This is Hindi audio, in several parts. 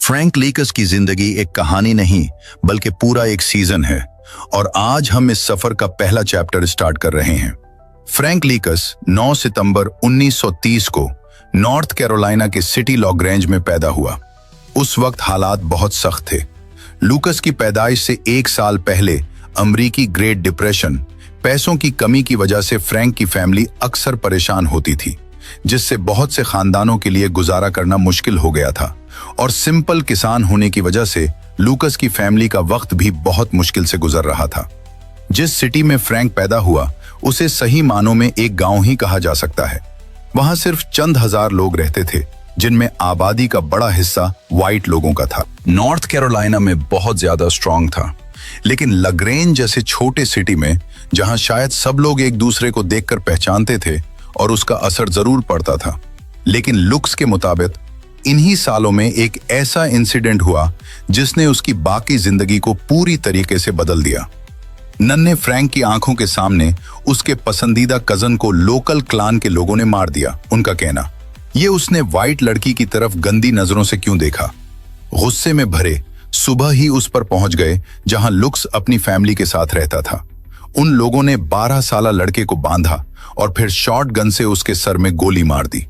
फ्रैंक लीकस की जिंदगी एक कहानी नहीं बल्कि पूरा एक सीजन है और आज हम इस सफर का पहला चैप्टर स्टार्ट कर रहे हैं। फ्रैंक लीकस 9 सितंबर 1930 को नॉर्थ कैरोलिना के सिटी लॉग्रेंज में पैदा हुआ। उस वक्त हालात बहुत सख्त थे। लूकस की पैदाइश से एक साल पहले अमरीकी ग्रेट डिप्रेशन, पैसों की कमी की वजह से फ्रैंक की फैमिली अक्सर परेशान होती थी, जिससे बहुत से खानदानों के लिए गुजारा करना मुश्किल हो गया था और सिंपल किसान होने की वजह से लूकस की फैमिली का वक्त भी बहुत मुश्किल से गुजर रहा था। जिस सिटी में फ्रैंक पैदा हुआ उसे सही मानों में एक गांव ही कहा जा सकता है। वहां सिर्फ चंद हजार लोग रहते थे, जिनमें आबादी का बड़ा हिस्सा व्हाइट लोगों का था। नॉर्थ कैरोलिना में बहुत ज्यादा स्ट्रांग था, लेकिन लग्रेंज जैसे छोटे सिटी में, जहां शायद सब लोग एक दूसरे को देखकर पहचानते थे और उसका असर जरूर पड़ता था। लेकिन लुक्स के मुताबिक इन्हीं सालों में एक ऐसा इंसिडेंट हुआ जिसने उसकी बाकी जिंदगी को पूरी तरीके से बदल दिया। नन्हे फ्रैंक की आंखों के सामने उसके पसंदीदा कजन को लोकल क्लान के लोगों ने मार दिया। उनका कहना, ये उसने व्हाइट लड़की की तरफ गंदी नजरों से क्यों देखा। गुस्से में भरे सुबह ही उस पर पहुंच गए जहां लुक्स अपनी फैमिली के साथ रहता था। उन लोगों ने 12 साला लड़के को बांधा और फिर शॉट गन से उसके सर में गोली मार दी।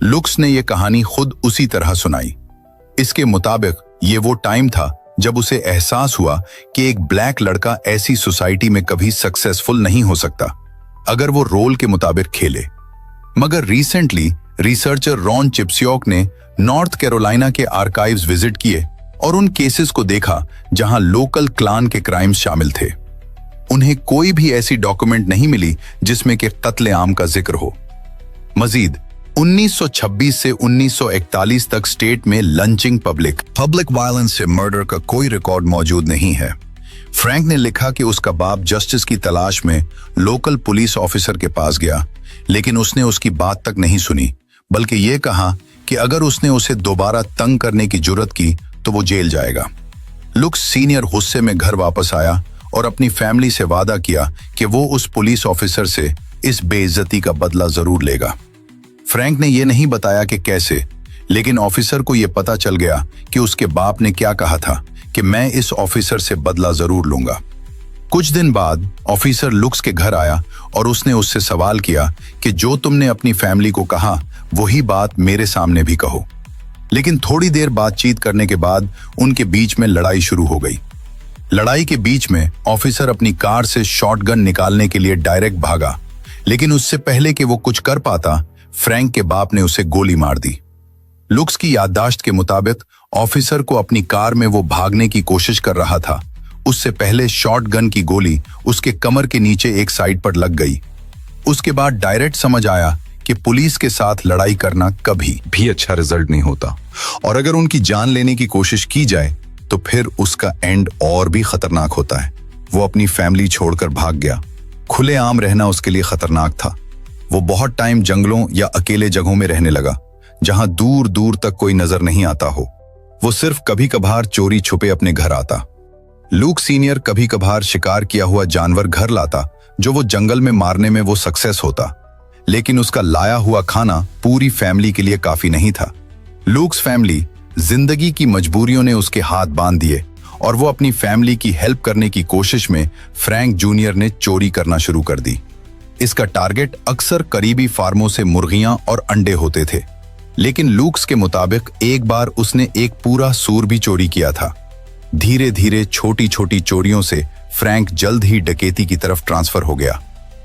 लुक्स ने यह कहानी खुद उसी तरह सुनाई। इसके मुताबिक ये वो टाइम था जब उसे एहसास हुआ कि एक ब्लैक लड़का ऐसी सोसाइटी में कभी सक्सेसफुल नहीं हो सकता अगर वो रोल के मुताबिक खेले। मगर रिसेंटली रिसर्चर रॉन चिप्सियोक ने नॉर्थ कैरोलिना के आर्काइव्स विजिट किए और उन केसेस को देखा जहां लोकल क्लान के क्राइम्स शामिल थे। उन्हें कोई भी ऐसी डॉक्यूमेंट नहीं मिली जिसमें कि कत्लेआम का जिक्र हो। मजीद 1926 से 1941 तक स्टेट में लंचिंग, पब्लिक वायलेंस से मर्डर का कोई रिकॉर्ड मौजूद नहीं है। फ्रैंक ने लिखा कि उसका बाप जस्टिस की तलाश में लोकल पुलिस ऑफिसर के पास गया, लेकिन उसने उसकी बात तक नहीं सुनी, बल्कि ये कहा कि अगर उसने उसे दोबारा तंग करने की जुर्रत की तो वो जेल जाएगा। लुक्स सीनियर गुस्से में घर वापस आया और अपनी फैमिली से वादा किया कि वो उस पुलिस ऑफिसर से इस बेइज्जती का बदला जरूर लेगा। फ्रैंक ने यह नहीं बताया कि कैसे, लेकिन ऑफिसर को यह पता चल गया कि उसके बाप ने क्या कहा था कि मैं इस ऑफिसर से बदला जरूर लूंगा। कुछ दिन बाद ऑफिसर लुक्स के घर आया और उसने उससे सवाल किया कि जो तुमने अपनी फैमिली को कहा वही बात मेरे सामने भी कहो। लेकिन थोड़ी देर बातचीत करने के बाद उनके बीच में लड़ाई शुरू हो गई। लड़ाई के बीच में ऑफिसर अपनी कार से शॉटगन निकालने के लिए डायरेक्ट भागा, लेकिन उससे पहले कि वो कुछ कर पाता, फ्रैंक के बाप ने उसे गोली मार दी। लुक्स की याददाश्त के मुताबिक ऑफिसर को अपनी कार में वो भागने की कोशिश कर रहा था, उससे पहले शॉटगन की गोली उसके कमर के नीचे एक साइड पर लग गई। उसके बाद डायरेक्ट समझ आया कि पुलिस के साथ लड़ाई करना कभी भी अच्छा रिजल्ट नहीं होता और अगर उनकी जान लेने की कोशिश की जाए तो फिर उसका एंड और भी खतरनाक होता है। वो अपनी फैमिली छोड़कर भाग गया। खुलेआम रहना उसके लिए खतरनाक था। वो बहुत टाइम जंगलों या अकेले जगहों में रहने लगा जहां दूर दूर तक कोई नजर नहीं आता हो। वो सिर्फ कभी कभार चोरी छुपे अपने घर आता। लूक सीनियर कभी कभार शिकार किया हुआ जानवर घर लाता जो वो जंगल में मारने में वो सक्सेस होता, लेकिन उसका लाया हुआ खाना पूरी फैमिली के लिए काफी नहीं था। लूक्स फैमिली जिंदगी की मजबूरियों ने उसके हाथ बांध दिए और वो अपनी फैमिली की हेल्प करने की कोशिश में फ्रैंक जूनियर ने चोरी करना शुरू कर दी। इसका टारगेट अक्सर करीबी फार्मों से मुर्गियां और अंडे होते थे, लेकिन लूक्स के मुताबिक एक बार उसने एक पूरा सूर भी चोरी किया था। धीरे धीरे छोटी छोटी चोरियों से फ्रैंक जल्द ही डकैती की तरफ ट्रांसफर हो गया।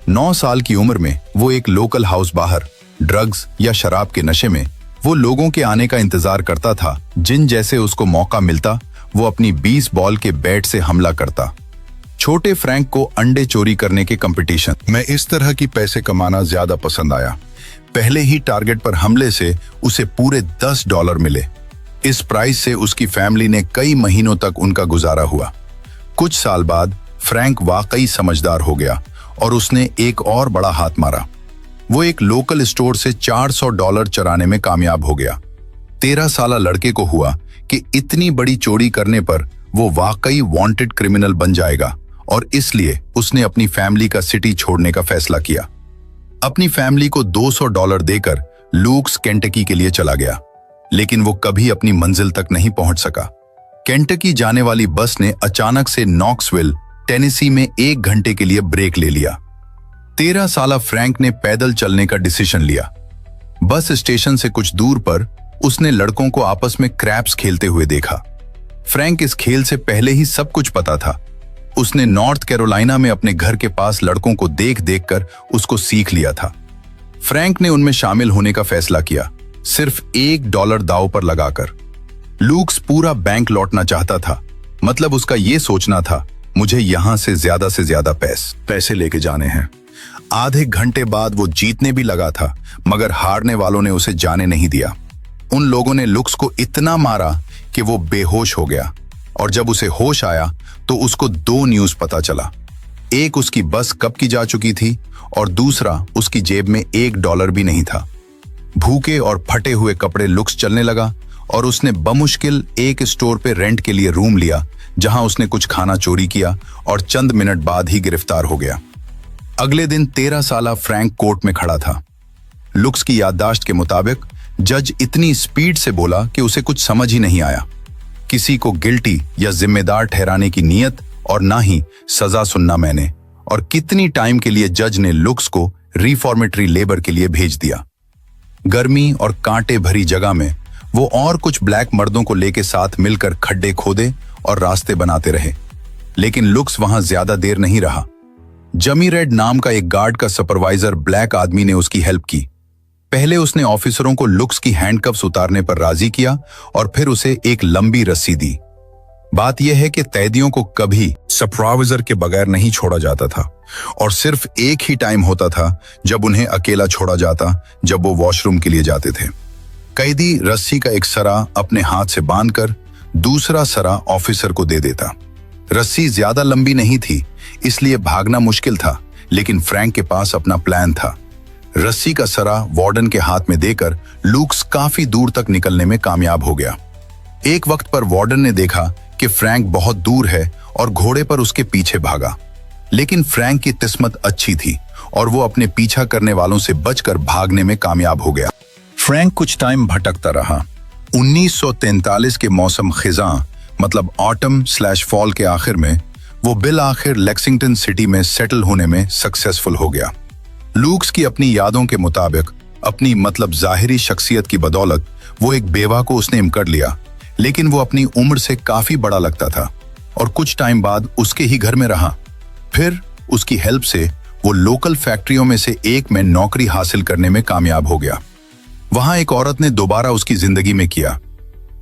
9 साल की उम्र में वो एक लोकल हाउस बाहर ड्रग्स या शराब के नशे में वो लोगों के आने का इंतजार करता था, जिन जैसे उसको मौका मिलता वो अपनी 20 बॉल के बैट से हमला करता। छोटे फ्रैंक को अंडे चोरी करने के कंपटीशन में इस तरह की पैसे कमाना ज्यादा पसंद आया। पहले ही टारगेट पर हमले से उसे पूरे $10 मिले। इस प्राइस से उसकी फैमिली ने कई महीनों तक उनका गुजारा हुआ। कुछ साल बाद फ्रैंक वाकई समझदार हो गया और उसने एक और बड़ा हाथ मारा। वो एक लोकल स्टोर से $400 चुराने में कामयाब हो गया। 13 साला लड़के को हुआ कि इतनी बड़ी चोरी करने पर वो वाकई वांटेड क्रिमिनल बन जाएगा और इसलिए उसने अपनी फैमिली का सिटी छोड़ने का फैसला किया। अपनी फैमिली को $200 देकर लूक्स केंटकी के लिए चला गया। लेकिन वो कभी अपनी मंजिल तक नहीं पहुंच सका। केंटकी जाने वाली बस ने अचानक से नॉक्सविल, टेनेसी में 1 घंटे के लिए ब्रेक ले लिया। 13 साला फ्रैंक ने पैदल चलने का डिसीजन लिया। बस स्टेशन से कुछ दूर पर उसने लड़कों को आपस में क्रैप्स खेलते हुए देखा। फ्रैंक इस खेल से पहले ही सब कुछ पता था। उसने नॉर्थ कैरोलिना में अपने घर के पास लड़कों को देख देख कर उसको सीख लिया था। फ्रैंक ने उनमें शामिल होने का फैसला किया, सिर्फ $1 दांव पर लगाकर। लूक्स पूरा बैंक लौटना चाहता था, मतलब उसका यह सोचना था, मुझे यहां से ज्यादा पैसे लेके जाने हैं। आधे घंटे बाद वो जीतने भी लगा था, मगर हारने वालों ने उसे जाने नहीं दिया। उन लोगों ने लुक्स को इतना मारा कि वो बेहोश हो गया, और जब उसे होश आया तो उसको 2 न्यूज पता चला। एक, उसकी बस कब की जा चुकी थी, और दूसरा, उसकी जेब में $1 भी नहीं था। भूखे और फटे हुए कपड़े लुक्स चलने लगा, और उसने बमुश्किल एक स्टोर पे रेंट के लिए रूम लिया, जहां उसने कुछ खाना चोरी किया और चंद मिनट बाद ही गिरफ्तार हो गया। अगले दिन 13 साला फ्रैंक कोर्ट में खड़ा था। लुक्स की याददाश्त के मुताबिक जज इतनी स्पीड से बोला कि उसे कुछ समझ ही नहीं आया। किसी को गिल्टी या जिम्मेदार ठहराने की नीयत, और ना ही सजा सुनना मैंने। और कितनी टाइम के लिए जज ने लुक्स को रिफॉर्मेटरी लेबर के लिए भेज दिया। गर्मी और कांटे भरी जगह में वो और कुछ ब्लैक मर्दों को लेके साथ मिलकर खड्डे खोदे और रास्ते बनाते रहे, लेकिन लुक्स वहां ज्यादा देर नहीं रहा। जमी रेड नाम का एक गार्ड का सुपरवाइजर ब्लैक आदमी ने उसकी हेल्प की। पहले उसने ऑफिसरों को लुक्स की हैंडकफ्स उतारने पर राजी किया, और फिर उसे एक लंबी रस्सी दी। बात यह है कि कैदियों को कभी सुपरवाइजर के बगैर नहीं छोड़ा जाता था, और सिर्फ एक ही टाइम होता था जब उन्हें अकेला छोड़ा जाता, जब वो वॉशरूम के लिए जाते थे। कैदी रस्सी का एक सरा अपने हाथ से बांधकर दूसरा सरा ऑफिसर को दे देता। रस्सी ज्यादा लंबी नहीं थी, इसलिए भागना मुश्किल था, लेकिन फ्रैंक के पास अपना प्लान था। रस्सी का सरा वार्डन के हाथ में देकर लुक्स काफी दूर तक निकलने में कामयाब हो गया। एक वक्त पर वार्डन ने देखा कि फ्रैंक बहुत दूर है और घोड़े पर उसके पीछे भागा, लेकिन फ्रैंक की किस्मत अच्छी थी और वो अपने पीछा करने वालों से बचकर भागने में कामयाब हो गया। फ्रैंक कुछ टाइम भटकता रहा। 1943 के मौसम खिजां, मतलब ऑटम/फॉल के आखिर में वो बिल आखिर लेक्सिंगटन सिटी में सेटल होने में सक्सेसफुल हो गया। लुक्स की अपनी यादों के मुताबिक, अपनी मतलब जाहिरी शख्सियत की बदौलत वो एक बेवा को उसने इमकड़ लिया, लेकिन वो अपनी उम्र से काफी बड़ा लगता था और कुछ टाइम बाद उसके ही घर में रहा। फिर उसकी हेल्प से वो लोकल फैक्ट्रियों में से एक में नौकरी हासिल करने में कामयाब हो गया। वहां एक औरत ने दोबारा उसकी जिंदगी में किया।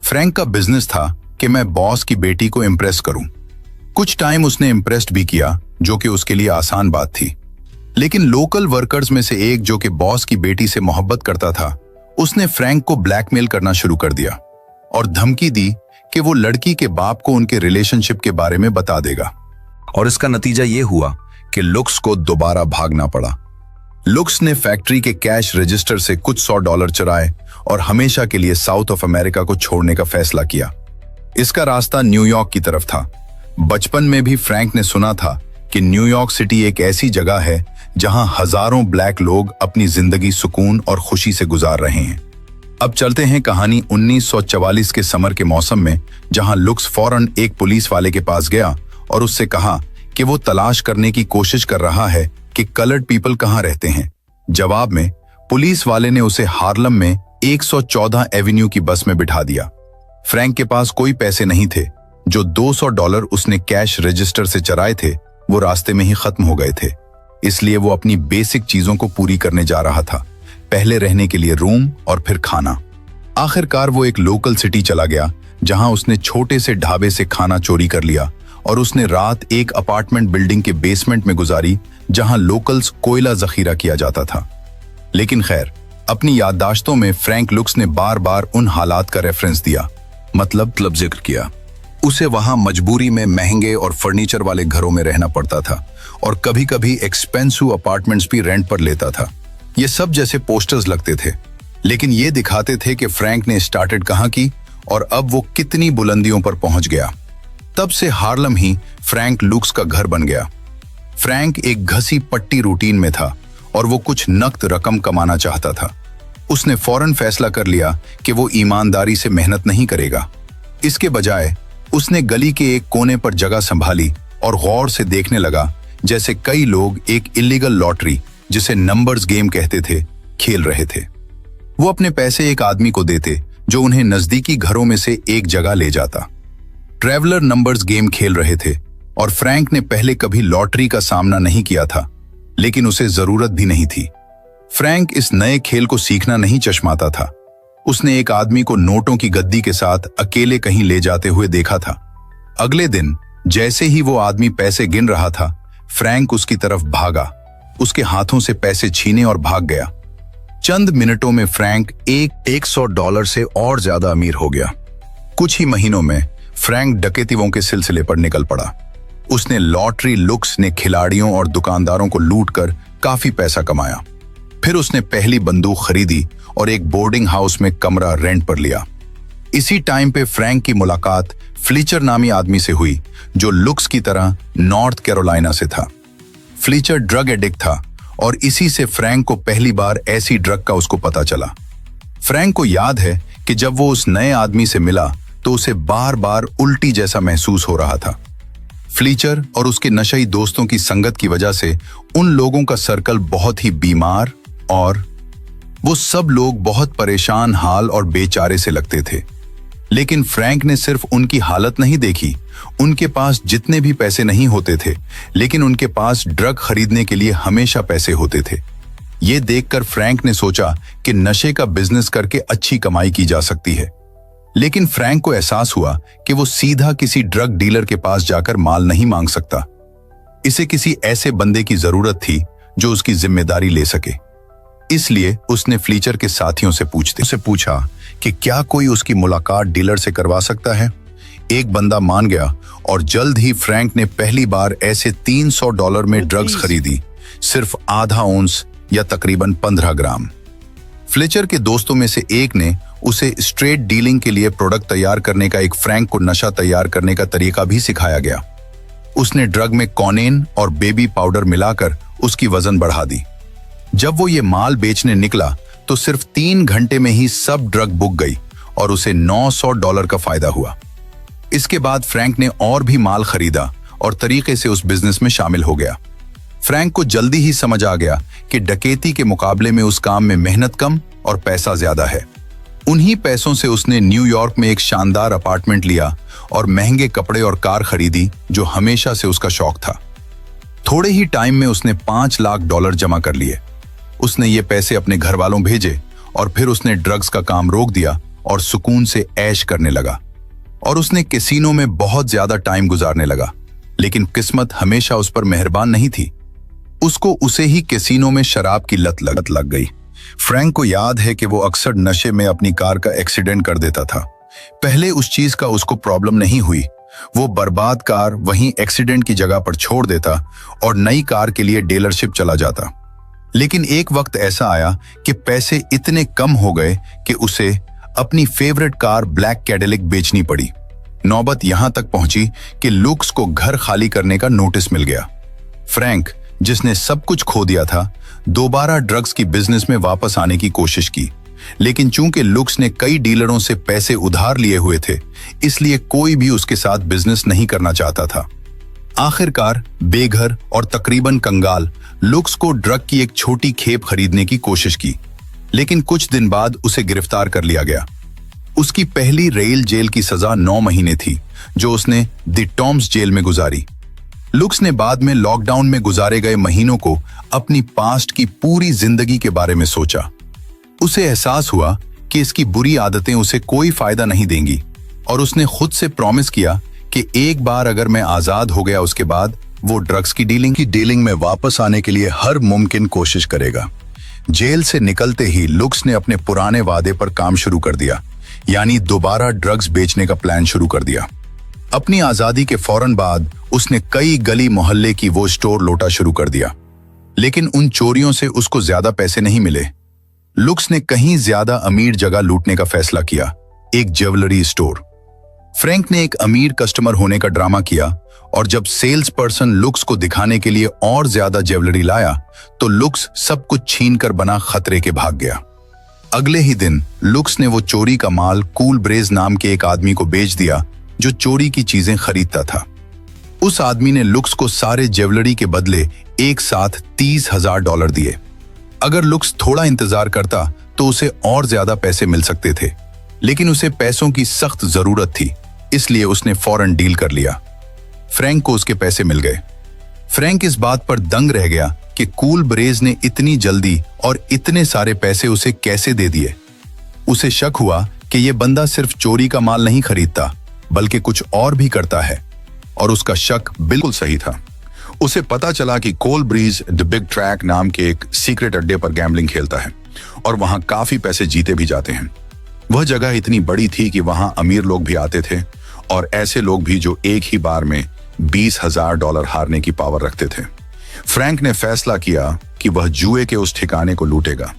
फ्रैंक का बिजनेस था कि मैं बॉस की बेटी को इम्प्रेस करूं। कुछ टाइम उसने इम्प्रेस्ड भी किया, जो कि उसके लिए आसान बात थी, लेकिन लोकल वर्कर्स में से एक, जो कि बॉस की बेटी से मोहब्बत करता था, उसने फ्रैंक को ब्लैकमेल करना शुरू कर दिया और धमकी दी कि वो लड़की के बाप को उनके रिलेशनशिप के बारे में बता देगा। और इसका नतीजा ये हुआ कि लुक्स को दोबारा भागना पड़ा। लुक्स ने फैक्ट्री के कैश रजिस्टर से कुछ $100 चुराए और हमेशा के लिए साउथ ऑफ अमेरिका को छोड़ने का फैसला किया। इसका रास्ता न्यूयॉर्क की तरफ था। बचपन में भी फ्रैंक ने सुना था कि न्यूयॉर्क सिटी एक ऐसी जगह है जहां हजारों ब्लैक लोग अपनी जिंदगी सुकून और खुशी से गुजार रहे हैं। अब चलते हैं कहानी 1944 के समर के मौसम में, जहां लुक्स फौरन एक पुलिस वाले के पास गया और उससे कहा कि वो तलाश करने की कोशिश कर रहा है कि कलर्ड पीपल कहां रहते हैं। जवाब में पुलिस वाले ने उसे हार्लम में 114 एवेन्यू की बस में बिठा दिया। फ्रैंक के पास कोई पैसे नहीं थे। जो $200 उसने कैश रजिस्टर से चराए थे वो रास्ते में ही खत्म हो गए थे, इसलिए वो अपनी बेसिक चीजों को पूरी करने जा रहा था। पहले रहने के लिए रूम और फिर खाना। आखिरकार वो एक लोकल सिटी चला गया, जहां उसने छोटे से ढाबे से खाना चोरी कर लिया और उसने रात एक अपार्टमेंट बिल्डिंग के बेसमेंट में गुजारी, जहां लोकल्स कोयला जखीरा किया जाता था। लेकिन खैर, अपनी याददाश्तों में फ्रैंक लुक्स ने बार बार उन हालात का रेफरेंस दिया, मतलब जिक्र किया। उसे वहां मजबूरी में महंगे और फर्नीचर वाले घरों में रहना पड़ता था और कभी कभी एक्सपेंसिव अपार्टमेंट्स भी रेंट पर लेता था। ये सब जैसे पोस्टर्स लगते थे, लेकिन ये दिखाते थे कि फ्रैंक ने स्टार्टेड कहां की और अब वो कितनी बुलंदियों पर पहुंच गया। तब से हार्लम ही फ्रैंक लुक्स का घर बन गया। फ्रैंक एक घसी पट्टी रूटीन में था और वो कुछ नकद रकम कमाना चाहता था। उसने फौरन फैसला कर लिया कि वो ईमानदारी से मेहनत नहीं करेगा। इसके बजाय उसने गली के एक कोने पर जगह संभाली और गौर से देखने लगा जैसे कई लोग एक इलीगल लॉटरी, जिसे नंबर्स गेम कहते थे, खेल रहे थे। वो अपने पैसे एक आदमी को देते जो उन्हें नजदीकी घरों में से एक जगह ले जाता। ट्रैवलर नंबर्स गेम खेल रहे थे और फ्रैंक ने पहले कभी लॉटरी का सामना नहीं किया था, लेकिन उसे जरूरत भी नहीं थी। फ्रैंक इस नए खेल को सीखना नहीं चश्माता था। उसने एक आदमी को नोटों की गद्दी के साथ अकेले कहीं ले जाते हुए देखा था। अगले दिन जैसे ही वो आदमी पैसे गिन रहा था, फ्रैंक उसकी तरफ भागा, उसके हाथों से पैसे छीने और भाग गया। चंद मिनटों में फ्रैंक $100 से और ज्यादा अमीर हो गया। कुछ ही महीनों में फ्रैंक डकैतियों के सिलसिले पर निकल पड़ा। उसने लॉटरी लुक्स ने खिलाड़ियों और दुकानदारों को लूटकर काफी पैसा कमाया। फिर उसने पहली बंदूक खरीदी और एक बोर्डिंग हाउस में कमरा रेंट पर लिया। इसी टाइम पे फ्रैंक की मुलाकात फ्लीचर नामी आदमी से हुई, जो लुक्स की तरह नॉर्थ कैरोलिना से था। फ्लीचर ड्रग एडिक्ट था और इसी से फ्रैंक को पहली बार ऐसी ड्रग का उसको पता चला। फ्रैंक को याद है कि जब वो उस नए आदमी से मिला तो उसे बार बार उल्टी जैसा महसूस हो रहा था। फ्लीचर और उसके नशई दोस्तों की संगत की वजह से उन लोगों का सर्कल बहुत ही बीमार और वो सब लोग बहुत परेशान हाल और बेचारे से लगते थे। लेकिन फ्रैंक ने सिर्फ उनकी हालत नहीं देखी। उनके पास जितने भी पैसे नहीं होते थे, लेकिन उनके पास ड्रग खरीदने के लिए हमेशा पैसे होते थे। ये देखकर फ्रैंक ने सोचा कि नशे का बिजनेस करके अच्छी कमाई की जा सकती है। लेकिन फ्रैंक को एहसास हुआ कि वो सीधा किसी ड्रग डीलर के पास जाकर माल नहीं मांग सकता। इसे किसी ऐसे बंदे की जरूरत थी जो उसकी जिम्मेदारी ले सके। इसलिए उसने फ्लीचर के साथियों से पूछा कि क्या कोई उसकी मुलाकात डीलर से करवा सकता है। एक बंदा मान गया और जल्द ही फ्रैंक ने पहली बार ऐसे $300 में ड्रग्स खरीदी, सिर्फ आधा औंस या तकरीबन 15 ग्राम। फ्लेचर के दोस्तों में से एक ने उसे स्ट्रेट डीलिंग के लिए प्रोडक्ट तैयार करने का, एक फ्रैंक को नशा तैयार करने का तरीका भी सिखाया गया। उसने ड्रग में कॉनेन और बेबी पाउडर मिलाकर उसकी वजन बढ़ा दी। जब वो ये माल बेचने निकला तो सिर्फ 3 घंटे में ही सब ड्रग बुक गई और उसे $900 का फायदा हुआ। इसके बाद फ्रैंक ने और भी माल खरीदा और तरीके से उस बिजनेस में शामिल हो गया। फ्रैंक को जल्दी ही समझ आ गया कि डकैती के मुकाबले में उस काम में मेहनत कम और पैसा ज्यादा है। उन्हीं पैसों से उसने न्यूयॉर्क में एक शानदार अपार्टमेंट लिया और महंगे कपड़े और कार खरीदी, जो हमेशा से उसका शौक था। थोड़े ही टाइम में उसने $5 लाख जमा कर लिए। उसने ये पैसे अपने घर वालों भेजे और फिर उसने ड्रग्स का काम रोक दिया और सुकून से ऐश करने लगा। और उसने कैसीनो में बहुत ज्यादा टाइम गुजारने लगा। लेकिन किस्मत हमेशा उस पर मेहरबान नहीं थी। उसको उसे ही कैसीनो में शराब की लत लग गई। फ्रैंक को याद है कि वो अक्सर नशे में अपनी कार का एक्सीडेंट कर देता था। पहले उस चीज का उसको प्रॉब्लम नहीं हुई। वो बर्बाद कार वहीं एक्सीडेंट की जगह पर छोड़ देता और नई कार के लिए डीलरशिप चला जाता। लेकिन एक वक्त ऐसा आया कि पैसे इतने कम हो गए कि उसे अपनी फेवरेट कार ब्लैक कैडिलैक बेचनी पड़ी। नौबत यहां तक पहुंची कि लुक्स को घर खाली करने का नोटिस मिल गया। फ्रैंक, जिसने सब कुछ खो दिया था, दोबारा ड्रग्स की बिजनेस में वापस आने की कोशिश की। लेकिन चूंकि लुक्स ने कई डीलरों से पैसे उधार लिए हुए थे, इसलिए कोई भी उसके साथ बिजनेस नहीं करना चाहता था। आखिरकार बेघर और तकरीबन कंगाल लुक्स को ड्रग की एक छोटी खेप खरीदने की कोशिश की। लेकिन कुछ दिन बाद उसे गिरफ्तार कर लिया गया। उसकी पहली रेल जेल की सजा 9 महीने थी, जो उसने द टॉम्स जेल में गुजारी। लुक्स ने बाद में लॉकडाउन में गुजारे गए महीनों को अपनी पास्ट की पूरी जिंदगी के बारे में सोचा। उसे एहसास हुआ कि इसकी बुरी आदतें उसे कोई फायदा नहीं देंगी और उसने खुद से प्रॉमिस किया कि एक बार अगर मैं आजाद हो गया, उसके बाद वो ड्रग्स की डीलिंग में वापस आने के लिए हर मुमकिन कोशिश करेगा। जेल से निकलते ही लुक्स ने अपने पुराने वादे पर काम शुरू कर दिया, यानी दोबारा ड्रग्स बेचने का प्लान शुरू कर दिया। अपनी आजादी के फौरन बाद उसने कई गली मोहल्ले की वो स्टोर लूटा शुरू कर दिया। लेकिन उन चोरियों से उसको ज्यादा पैसे नहीं मिले। लुक्स ने कहीं ज्यादा अमीर जगह लूटने का फैसला किया, एक ज्वेलरी स्टोर। फ्रैंक ने एक अमीर कस्टमर होने का ड्रामा किया और जब सेल्स पर्सन लुक्स को दिखाने के लिए और ज्यादा ज्वेलरी लाया तो लुक्स सब कुछ छीन कर बना खतरे के भाग गया। अगले ही दिन लुक्स ने वो चोरी का माल कूल ब्रेज नाम के एक आदमी को बेच दिया जो चोरी की चीजें खरीदता था। उस आदमी ने लुक्स को सारे ज्वेलरी के बदले एक साथ $30,000 दिए। अगर लुक्स थोड़ा इंतजार करता तो उसे और ज्यादा पैसे मिल सकते थे, लेकिन उसे पैसों की सख्त जरूरत थी, इसलिए उसने फौरन डील कर लिया। फ्रैंक को उसके पैसे मिल गए। फ्रैंक इस बात पर दंग रह गया कि कूल ब्रेज ने इतनी जल्दी और इतने सारे पैसे उसे कैसे दे दिए। उसे शक हुआ कि यह बंदा सिर्फ चोरी का माल नहीं खरीदता बल्कि कुछ और भी करता है, और उसका शक बिल्कुल सही था। उसे पता चला कि कोल ब्रीज द बिग ट्रैक नाम के एक सीक्रेट अड्डे पर गैम्बलिंग खेलता है और वहां काफी पैसे जीते भी जाते हैं। वह जगह इतनी बड़ी थी कि वहां अमीर लोग भी आते थे और ऐसे लोग भी जो एक ही बार में $20,000 हारने की पावर रखते थे। फ्रैंक ने फैसला किया कि वह जुए के उस ठिकाने को लूटेगा।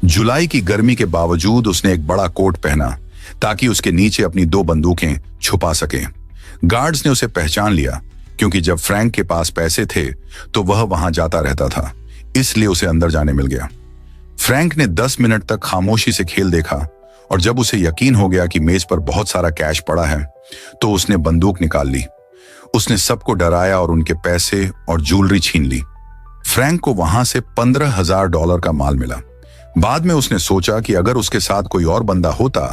जुलाई की गर्मी के बावजूद उसने एक बड़ा कोट पहना ताकि उसके नीचे अपनी 2 बंदूकें छुपा सके। गार्ड्स ने उसे पहचान लिया क्योंकि जब फ्रैंक के पास पैसे थे तो वह वहां जाता रहता था, इसलिए उसे अंदर जाने मिल गया। फ्रैंक ने 10 मिनट तक खामोशी से खेल देखा और जब उसे यकीन हो गया कि मेज पर बहुत सारा कैश पड़ा है तो उसने बंदूक निकाल ली। उसने सबको डराया और उनके पैसे और ज्वेलरी छीन ली। फ्रैंक को वहां से $15,000 का माल मिला। बाद में उसने सोचा कि अगर उसके साथ कोई और बंदा होता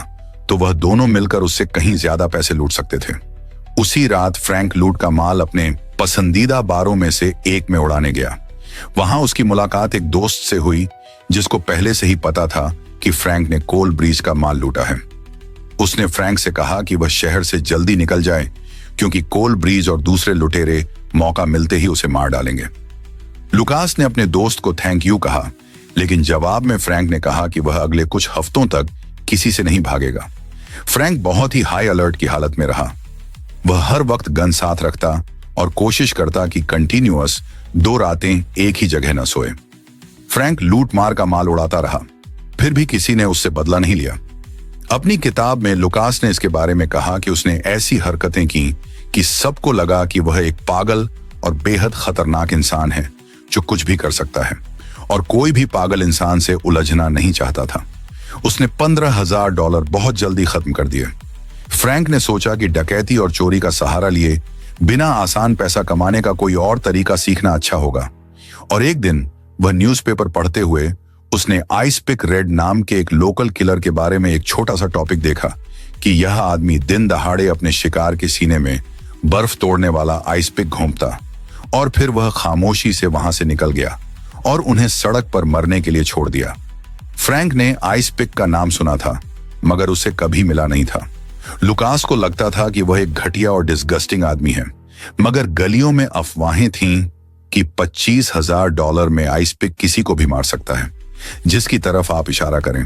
तो वह दोनों मिलकर उससे कहीं ज्यादा पैसे लूट सकते थे। उसी रात फ्रैंक लूट का माल अपने पसंदीदा बारों में से एक में उड़ाने गया। वहां उसकी मुलाकात एक दोस्त से हुई जिसको पहले से ही पता था कि फ्रैंक ने कोल ब्रीज का माल लूटा है। उसने फ्रैंक से कहा कि वह शहर से जल्दी निकल जाए क्योंकि कोल ब्रीज और दूसरे लुटेरे मौका मिलते ही उसे मार डालेंगे। लुकास ने अपने दोस्त को थैंक यू कहा, लेकिन जवाब में फ्रैंक ने कहा कि वह अगले कुछ हफ्तों तक किसी से नहीं भागेगा। फ्रैंक बहुत ही हाई अलर्ट की हालत में रहा। वह हर वक्त गन साथ रखता और कोशिश करता कि कंटिन्यूअस 2 रातें एक ही जगह न सोए। फ्रैंक लूट मार का माल उड़ाता रहा, फिर भी किसी ने उससे बदला नहीं लिया। अपनी किताब में लुकास ने इसके बारे में कहा कि उसने ऐसी हरकतें की कि सबको लगा कि वह एक पागल और बेहद खतरनाक इंसान है जो कुछ भी कर सकता है, और कोई भी पागल इंसान से उलझना नहीं चाहता था। उसने $15,000 बहुत जल्दी खत्म कर दिए। फ्रैंक ने सोचा कि डकैती और चोरी का सहारा लिए बिना आसान पैसा कमाने का कोई और तरीका सीखना अच्छा होगा। और एक दिन वह न्यूज़पेपर पढ़ते हुए उसने आइस पिक रेड नाम के एक लोकल किलर के बारे में एक छोटा सा टॉपिक देखा कि यह आदमी दिन दहाड़े अपने शिकार के सीने में बर्फ तोड़ने वाला आइस पिक घोंपता, और फिर वह खामोशी से वहां से निकल गया और उन्हें सड़क पर मरने के लिए छोड़ दिया। फ्रैंक ने आइस पिक का नाम सुना था मगर उसे कभी मिला नहीं था। लुकास को लगता था कि वह एक घटिया और डिस्गस्टिंग आदमी है, मगर गलियों में अफवाहें थीं कि $25,000 में आइस पिक किसी को भी मार सकता है जिसकी तरफ आप इशारा करें।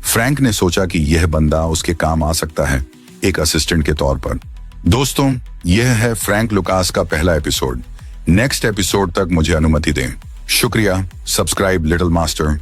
फ्रैंक ने सोचा कि यह बंदा उसके काम आ सकता है एक असिस्टेंट के तौर पर। दोस्तों, यह है फ्रैंक लुकास का पहला एपिसोड। नेक्स्ट एपिसोड तक मुझे अनुमति दें। शुक्रिया। Subscribe little master.